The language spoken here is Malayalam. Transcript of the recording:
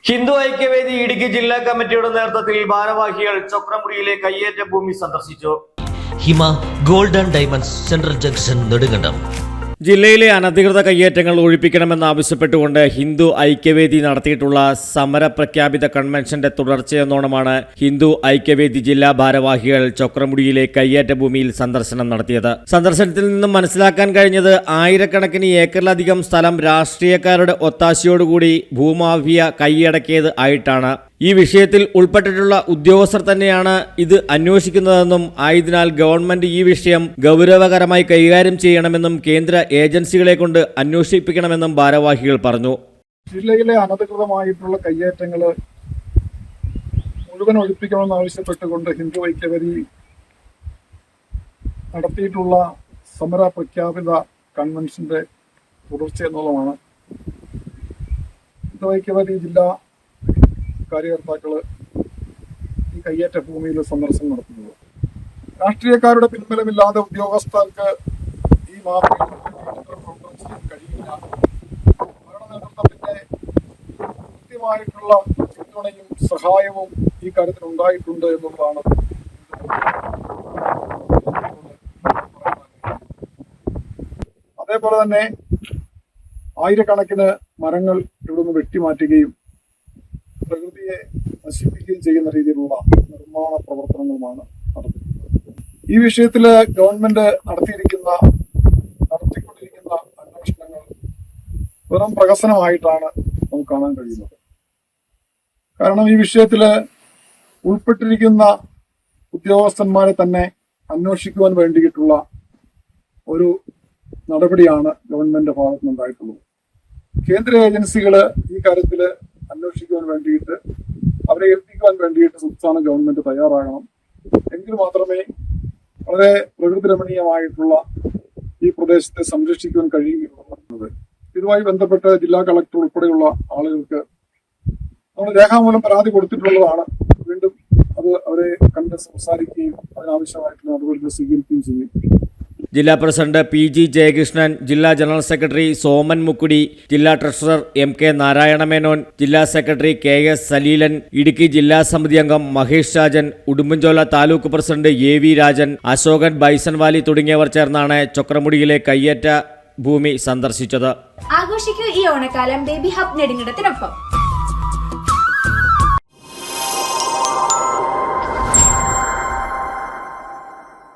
ഹിന്ദു ഐക്യവേദി ഇടുക്കി ജില്ലാ കമ്മിറ്റിയുടെ നേതൃത്വത്തിൽ ഭാരവാഹികൾ ചക്രമുടിയിലെ കയ്യേറ്റ ഭൂമി സന്ദർശിച്ചു. Hima gold and diamonds central junction Nedumkandam. ജില്ലയിലെ അനധികൃത കയ്യേറ്റങ്ങൾ ഒഴിപ്പിക്കണമെന്നാവശ്യപ്പെട്ടുകൊണ്ട് ഹിന്ദു ഐക്യവേദി നടത്തിയിട്ടുള്ള സമര പ്രഖ്യാപിത കൺവെൻഷന്റെ തുടർച്ചയെന്നോണമാണ് ഹിന്ദു ഐക്യവേദി ജില്ലാ ഭാരവാഹികൾ ചക്രമുടിയിലെ കയ്യേറ്റ ഭൂമിയിൽ സന്ദർശനം നടത്തിയത്. സന്ദർശനത്തിൽ നിന്നും മനസ്സിലാക്കാൻ കഴിഞ്ഞത് ആയിരക്കണക്കിന് ഏക്കറിലധികം സ്ഥലം രാഷ്ട്രീയക്കാരുടെ ഒത്താശയോടുകൂടി ഭൂമാഫിയ കൈയടക്കിയത് ആയിട്ടാണ്. ഈ വിഷയത്തിൽ ഉൾപ്പെട്ടിട്ടുള്ള ഉദ്യോഗസ്ഥർ തന്നെയാണ് ഇത് അന്വേഷിക്കുന്നതെന്നും ആയതിനാൽ ഗവൺമെന്റ് ഈ വിഷയം ഗൗരവകരമായി കൈകാര്യം ചെയ്യണമെന്നും കേന്ദ്ര ഏജൻസികളെ കൊണ്ട് അന്വേഷിപ്പിക്കണമെന്നും ഭാരവാഹികൾ പറഞ്ഞു. ജില്ലയിലെ അനധികൃതമായിട്ടുള്ള കയ്യേറ്റങ്ങൾ മുഴുവൻ ഒഴിപ്പിക്കണമെന്നാവശ്യപ്പെട്ടുകൊണ്ട് ഹിന്ദു ഐക്യവേദി നടത്തിയിട്ടുള്ള സമര പ്രഖ്യാപിത കൺവെൻഷന്റെ തുടർച്ച എന്നുള്ളതാണ്. ഹിന്ദു ഐക്യവേദി ജില്ലാ കാര്യകർത്താക്കള് ഈ കയ്യേറ്റ ഭൂമിയിൽ സന്ദർശനം നടത്തുന്നത്. രാഷ്ട്രീയക്കാരുടെ പിൻബലമില്ലാതെ ഉദ്യോഗസ്ഥർക്ക് ഈ മാഫിയ ചെയ്യാൻ കഴിയില്ല. ഭരണ നേതൃത്വത്തിന്റെ കൃത്യമായിട്ടുള്ള പിന്തുണയും സഹായവും ഈ കാര്യത്തിൽ ഉണ്ടായിട്ടുണ്ട് എന്നുള്ളതാണ്. അതേപോലെ തന്നെ ആയിരക്കണക്കിന് മരങ്ങൾ ഇവിടുന്ന് വെട്ടിമാറ്റുകയും പ്രകൃതിയെ നശിപ്പിക്കുകയും ചെയ്യുന്ന രീതിയിലുള്ള നിർമ്മാണ പ്രവർത്തനങ്ങളുമാണ് നടത്തിയിട്ടുള്ളത്. ഈ വിഷയത്തില് ഗവൺമെന്റ് നടത്തിക്കൊണ്ടിരിക്കുന്ന അന്വേഷണങ്ങൾ വെറും പ്രഹസനമായിട്ടാണ് നമുക്ക് കാണാൻ കഴിയുന്നത്. കാരണം ഈ വിഷയത്തില് ഉൾപ്പെട്ടിരിക്കുന്ന ഉദ്യോഗസ്ഥന്മാരെ തന്നെ അന്വേഷിക്കുവാൻ വേണ്ടിയിട്ടുള്ള ഒരു നടപടിയാണ് ഗവൺമെന്റ് ഭാഗത്തു നിന്നുണ്ടായിട്ടുള്ളത്. കേന്ദ്ര ഏജൻസികള് ഈ കാര്യത്തില് അന്വേഷിക്കുവാൻ വേണ്ടിയിട്ട് അവരെ ഏൽപ്പിക്കുവാൻ വേണ്ടിയിട്ട് സംസ്ഥാന ഗവൺമെന്റ് തയ്യാറാകണം. എങ്കിൽ മാത്രമേ വളരെ പ്രകൃതി രമണീയമായിട്ടുള്ള ഈ പ്രദേശത്തെ സംരക്ഷിക്കുവാൻ കഴിയുകയുള്ളൂ. ഇതുമായി ബന്ധപ്പെട്ട് ജില്ലാ കളക്ടർ ഉൾപ്പെടെയുള്ള ആളുകൾക്ക് നമ്മൾ രേഖാമൂലം പരാതി കൊടുത്തിട്ടുള്ളതാണ്. വീണ്ടും അത് അവരെ കണ്ട് സംസാരിക്കുകയും അതിനാവശ്യമായിട്ടുള്ള നടപടികൾ സ്വീകരിക്കുകയും ചെയ്യും. ജില്ലാ പ്രസിഡന്റ് PG ജയകൃഷ്ണൻ, ജില്ലാ ജനറൽ സെക്രട്ടറി സോമൻ മുക്കുടി, ജില്ലാ ട്രഷറർ MK നാരായണമേനോൻ, ജില്ലാ സെക്രട്ടറി KS സലീലൻ, ഇടുക്കി ജില്ലാ സമിതി അംഗം മഹേഷ് രാജൻ, ഉടുമ്പൻചോല താലൂക്ക് പ്രസിഡന്റ് AV രാജൻ, അശോകൻ ബൈസൺവാലി തുടങ്ങിയവർ ചേർന്നാണ് ചക്രമുടിയിലെ കയ്യേറ്റ ഭൂമി സന്ദർശിച്ചത്. ആഘോഷിക്കൂ ഈ ഓണക്കാലം ബേബി ഹബ് നെടുങ്കണ്ടത്തിനൊപ്പം.